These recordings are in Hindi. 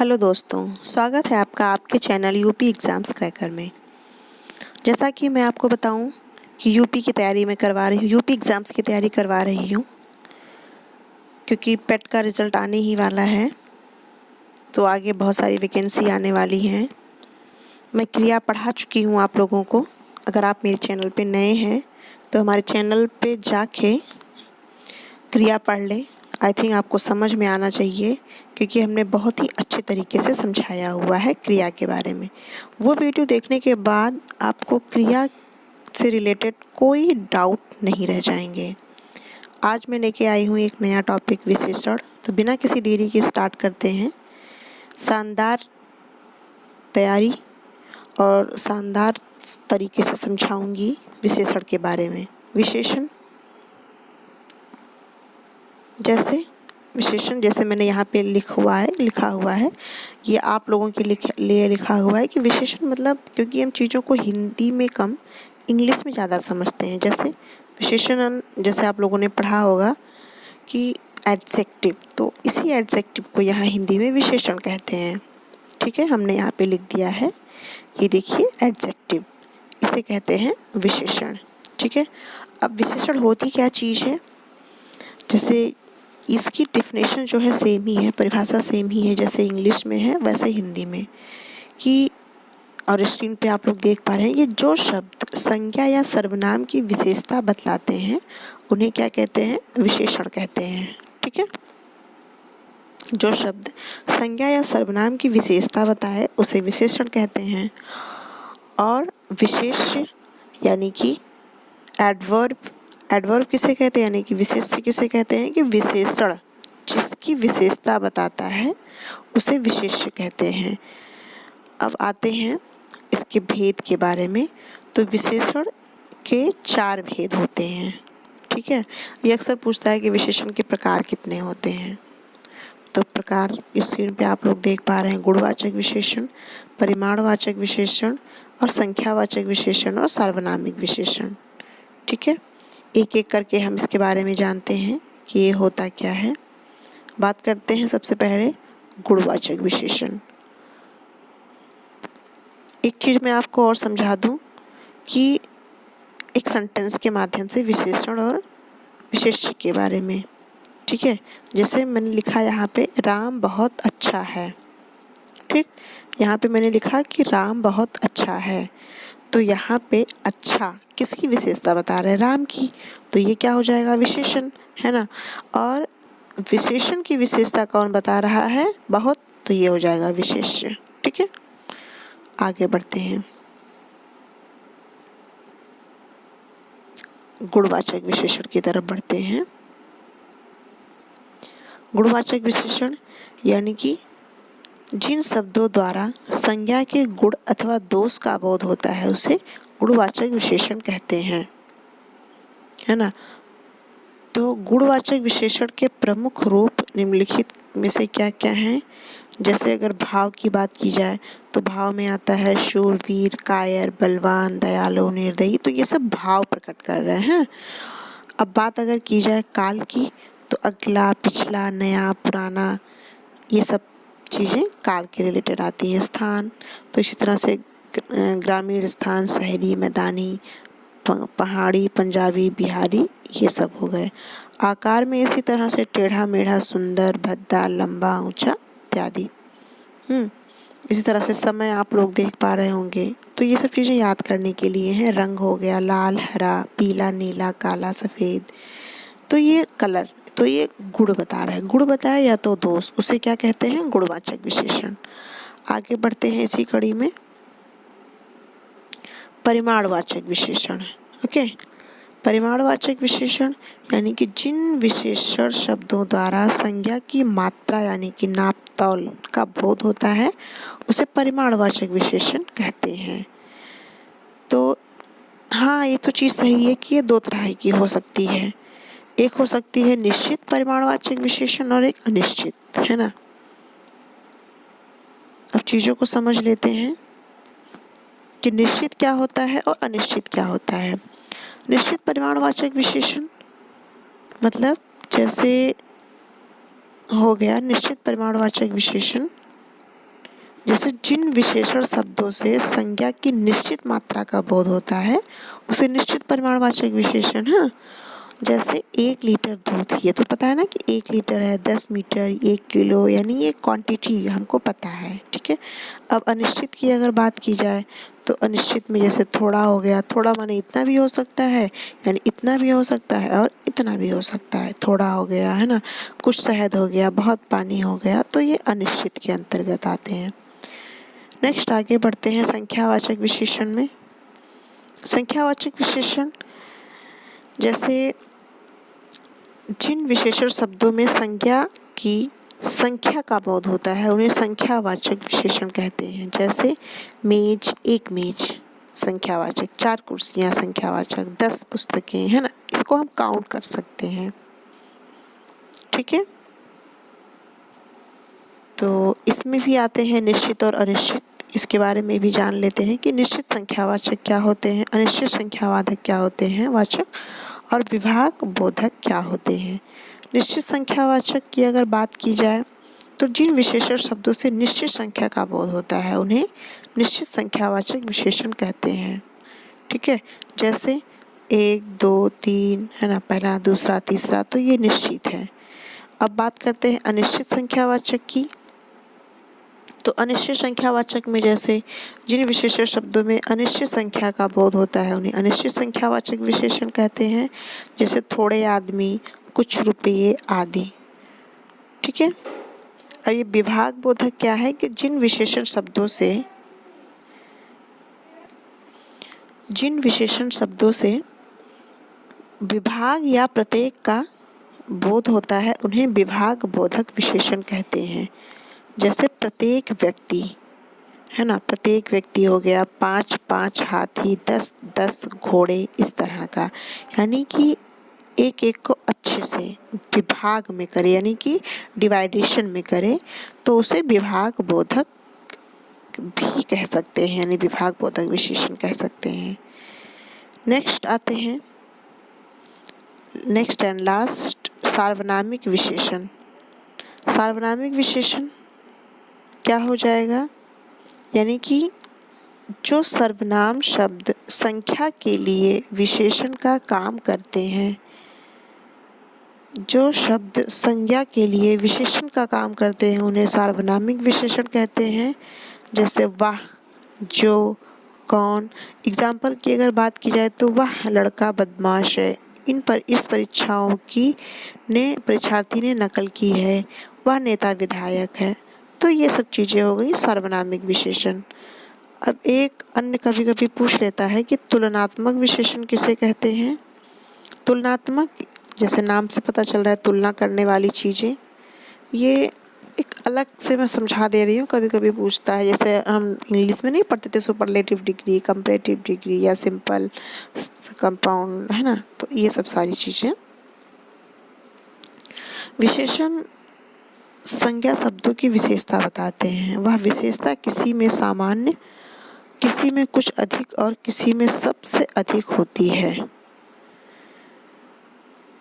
हेलो दोस्तों, स्वागत है आपका आपके चैनल यूपी एग्ज़ाम्स क्रैकर में। जैसा कि मैं आपको बताऊं कि यूपी की तैयारी मैं करवा रही हूँ, यूपी एग्ज़ाम्स की तैयारी करवा रही हूँ क्योंकि पेट का रिज़ल्ट आने ही वाला है, तो आगे बहुत सारी वैकेंसी आने वाली हैं। मैं क्रिया पढ़ा चुकी हूँ आप लोगों को। अगर आप मेरे चैनल पे नए हैं तो हमारे चैनल पे जाके क्रिया पढ़ लें। आई थिंक आपको समझ में आना चाहिए क्योंकि हमने बहुत ही अच्छे तरीके से समझाया हुआ है क्रिया के बारे में। वो वीडियो देखने के बाद आपको क्रिया से रिलेटेड कोई डाउट नहीं रह जाएंगे। आज मैं लेके आई हूँ एक नया टॉपिक विशेषण। तो बिना किसी देरी के स्टार्ट करते हैं। शानदार तैयारी और शानदार तरीके से समझाऊंगी विशेषण के बारे में। विशेषण जैसे मैंने यहाँ पे लिखा हुआ है, ये आप लोगों के लिए लिखा हुआ है कि विशेषण मतलब, क्योंकि हम चीज़ों को हिंदी में कम इंग्लिश में ज़्यादा समझते हैं। जैसे विशेषण, जैसे आप लोगों ने पढ़ा होगा कि एडजेक्टिव, तो इसी एडजेक्टिव को यहाँ हिंदी में विशेषण कहते हैं। ठीक है, हमने यहाँ पे लिख दिया है, ये देखिए एडजेक्टिव, इसे कहते हैं विशेषण। ठीक है, अब विशेषण होती क्या चीज़ है, जैसे इसकी डेफिनेशन जो है सेम ही है, परिभाषा सेम ही है, जैसे इंग्लिश में है वैसे हिंदी में। कि और स्क्रीन पे आप लोग देख पा रहे हैं, ये जो शब्द संज्ञा या सर्वनाम की विशेषता बतलाते हैं उन्हें क्या कहते हैं, विशेषण कहते हैं। ठीक है, जो शब्द संज्ञा या सर्वनाम की विशेषता बताए उसे विशेषण कहते हैं। और विशेष्य यानी कि एडवर्ब किसे कहते हैं, यानी कि विशेष्य किसे कहते हैं, कि विशेषण जिसकी विशेषता बताता है उसे विशेष्य कहते हैं। अब आते हैं इसके भेद के बारे में। तो विशेषण के 4 भेद होते हैं। ठीक है, ये अक्सर पूछता है कि विशेषण के प्रकार कितने होते हैं। तो प्रकार स्क्रीन पे आप लोग देख पा रहे हैं, गुणवाचक विशेषण, परिमाणवाचक विशेषण और संख्यावाचक विशेषण और सार्वनामिक विशेषण। ठीक है, एक एक करके हम इसके बारे में जानते हैं कि ये होता क्या है। बात करते हैं सबसे पहले गुणवाचक विशेषण। एक चीज़ मैं आपको और समझा दूं कि एक सेंटेंस के माध्यम से विशेषण और विशेष्य के बारे में। ठीक है, जैसे मैंने लिखा यहाँ पे राम बहुत अच्छा है। ठीक, यहाँ पे मैंने लिखा कि राम बहुत अच्छा है, तो यहाँ पे अच्छा किसकी विशेषता बता रहे हैं, राम की, तो ये क्या हो जाएगा, विशेषण, है ना। और विशेषण की विशेषता कौन बता रहा है, बहुत, तो ये हो जाएगा विशेष्य। ठीक है, आगे बढ़ते हैं। गुणवाचक विशेषण की तरफ बढ़ते हैं। गुणवाचक विशेषण यानी कि जिन शब्दों द्वारा संज्ञा के गुण अथवा दोष का बोध होता है उसे गुणवाचक विशेषण कहते हैं, है ना। तो गुणवाचक विशेषण के प्रमुख रूप निम्नलिखित में से क्या क्या हैं। जैसे अगर भाव की बात की जाए तो भाव में आता है शूरवीर, कायर, बलवान, दयालु, निर्दयी, तो ये सब भाव प्रकट कर रहे हैं। अब बात अगर की जाए काल की, तो अगला, पिछला, नया, पुराना, ये सब चीज़ें काल के रिलेटेड आती हैं। स्थान, तो इसी तरह से ग्रामीण स्थान, शहरी, मैदानी, पहाड़ी, पंजाबी, बिहारी, ये सब हो गए। आकार में इसी तरह से टेढ़ा मेढ़ा, सुंदर, भद्दा, लंबा, ऊंचा इत्यादि। इसी तरह से समय आप लोग देख पा रहे होंगे, तो ये सब चीज़ें याद करने के लिए हैं। रंग हो गया लाल, हरा, पीला, नीला, काला, सफ़ेद, तो ये कलर, तो ये गुण बता रहा है। गुण बताया या तो दोष, उसे क्या कहते हैं, गुणवाचक विशेषण। आगे बढ़ते हैं इसी कड़ी में, परिमाणवाचक विशेषण। ओके, परिमाणवाचक विशेषण यानी कि जिन विशेषण शब्दों द्वारा संज्ञा की मात्रा यानी कि नाप तौल का बोध होता है उसे परिमाणवाचक विशेषण कहते हैं। तो हाँ, ये तो चीज़ सही है कि ये 2 तरह की हो सकती है। एक हो सकती है निश्चित परिमाणवाचक विशेषण और एक अनिश्चित, है ना। अब चीज़ों को समझ लेते हैं कि निश्चित क्या होता है और अनिश्चित क्या होता है। निश्चित परिमाणवाचक विशेषण मतलब जैसे हो गया निश्चित परिमाणवाचक विशेषण, जैसे जिन विशेषण शब्दों से संज्ञा की निश्चित मात्रा का बोध होता है उसे निश्चित परिमाणवाचक विशेषण है। जैसे 1 लीटर दूध, ये तो पता है ना कि 1 लीटर है, 10 मीटर, 1 किलो, यानी ये क्वांटिटी हमको पता है, ठीक है। अब अनिश्चित की अगर बात की जाए तो अनिश्चित में जैसे थोड़ा हो गया, थोड़ा माने इतना भी हो सकता है, यानी इतना भी हो सकता है और इतना भी हो सकता है। थोड़ा हो गया है ना, कुछ शहद हो गया, बहुत पानी हो गया, तो ये अनिश्चित के अंतर्गत आते हैं। नेक्स्ट आगे बढ़ते हैं संख्यावाचक विशेषण में। संख्यावाचक विशेषण जैसे जिन विशेषण शब्दों में संज्ञा की संख्या का बोध होता है उन्हें संख्यावाचक विशेषण कहते हैं। जैसे मेज, एक मेज संख्यावाचक, 4 कुर्सियां संख्यावाचक, 10 पुस्तकें, है ना, इसको हम काउंट कर सकते हैं, ठीक है। तो इसमें भी आते हैं निश्चित और अनिश्चित, इसके बारे में भी जान लेते हैं कि निश्चित संख्यावाचक क्या होते हैं, अनिश्चित संख्यावाचक क्या होते हैं वाचक, और विभाग बोधक क्या होते हैं। निश्चित संख्यावाचक की अगर बात की जाए तो जिन विशेषण शब्दों से निश्चित संख्या का बोध होता है उन्हें निश्चित संख्यावाचक विशेषण कहते हैं, ठीक है। जैसे 1, 2, 3, है ना, पहला, दूसरा, तीसरा, तो ये निश्चित है। अब बात करते हैं अनिश्चित संख्यावाचक की। तो अनिश्चित संख्यावाचक में जैसे जिन विशेषण शब्दों में अनिश्चित संख्या का बोध होता है उन्हें अनिश्चित संख्यावाचक विशेषण कहते हैं। जैसे थोड़े आदमी, कुछ रुपये आदि, ठीक है। अब ये विभाग बोधक क्या है कि जिन विशेषण शब्दों से विभाग या प्रत्येक का बोध होता है उन्हें विभाग बोधक विशेषण कहते हैं। जैसे प्रत्येक व्यक्ति, है ना, प्रत्येक व्यक्ति हो गया, 5-5 हाथी, 10-10 घोड़े, इस तरह का, यानी कि एक एक को अच्छे से विभाग में करे, यानी कि डिवाइडेशन में करे, तो उसे विभाग बोधक भी कह सकते हैं, यानी विभाग बोधक विशेषण कह सकते हैं। नेक्स्ट आते हैं, नेक्स्ट एंड लास्ट, सार्वनामिक विशेषण। सार्वनामिक विशेषण क्या हो जाएगा, यानी कि जो सर्वनाम शब्द संख्या के लिए विशेषण का काम करते हैं, जो शब्द संज्ञा के लिए विशेषण का काम करते हैं उन्हें सार्वनामिक विशेषण कहते हैं। जैसे वह, जो, कौन। एग्जाम्पल की अगर बात की जाए तो वह लड़का बदमाश है, इस परीक्षाओं की परीक्षार्थी ने नकल की है, वह नेता विधायक है। तो ये सब चीजें हो गई सार्वनामिक विशेषण। अब एक अन्य कभी कभी पूछ लेता है कि तुलनात्मक विशेषण किसे कहते हैं। तुलनात्मक, जैसे नाम से पता चल रहा है, तुलना करने वाली चीजें, ये एक अलग से मैं समझा दे रही हूँ, कभी कभी पूछता है। जैसे हम इंग्लिश में नहीं पढ़ते थे सुपरलेटिव डिग्री, कंपैरेटिव डिग्री या सिंपल, कंपाउंड, है ना, तो ये सब सारी चीजें। विशेषण संज्ञा शब्दों की विशेषता बताते हैं। वह विशेषता किसी में सामान्य, किसी में कुछ अधिक और किसी में सबसे अधिक होती है।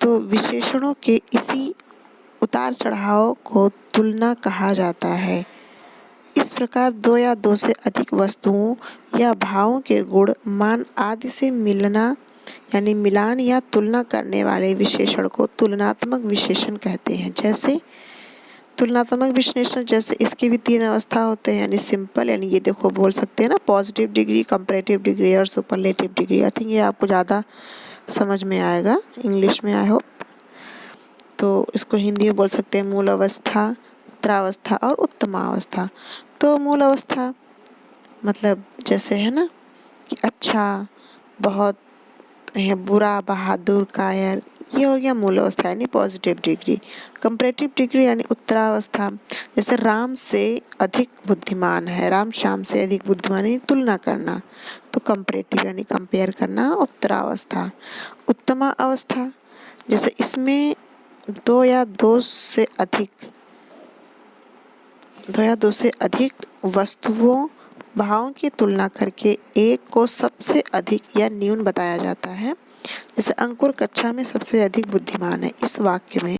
तो विशेषणों के इसी उतार चढ़ाव को तुलना कहा जाता है। इस प्रकार 2 या 2 से अधिक वस्तुओं या भावों के गुण, मान आदि से मिलना, यानी मिलान या तुलना करने वाले विशेषण को तुलनात्मक विशेषण कहते हैं। जैसे तुलनात्मक विश्लेषण, जैसे इसके भी 3 अवस्था होते हैं, यानी सिंपल, यानी ये देखो बोल सकते हैं ना, पॉजिटिव डिग्री, कंपैरेटिव डिग्री और सुपरलेटिव डिग्री। आई थिंक ये आपको ज़्यादा समझ में आएगा इंग्लिश में, आई होप। तो इसको हिंदी में बोल सकते हैं मूल अवस्था, उत्तरावस्था और उत्तमावस्था। तो मूल अवस्था मतलब जैसे है ना कि अच्छा, बहुत है, बुरा, बहादुर, कायर, ये हो गया मूल अवस्था यानी पॉजिटिव डिग्री। कंपैरेटिव डिग्री यानी उत्तरावस्था, जैसे राम से अधिक बुद्धिमान है, राम श्याम से अधिक बुद्धिमान है, तुलना करना, तो कंपैरेटिव यानी कंपेयर करना, उत्तरावस्था। उत्तमा अवस्था, जैसे इसमें 2 या 2 से अधिक वस्तुओं, भावों की तुलना करके एक को सबसे अधिक या न्यून बताया जाता है। जैसे अंकुर कक्षा में सबसे अधिक बुद्धिमान है, इस वाक्य में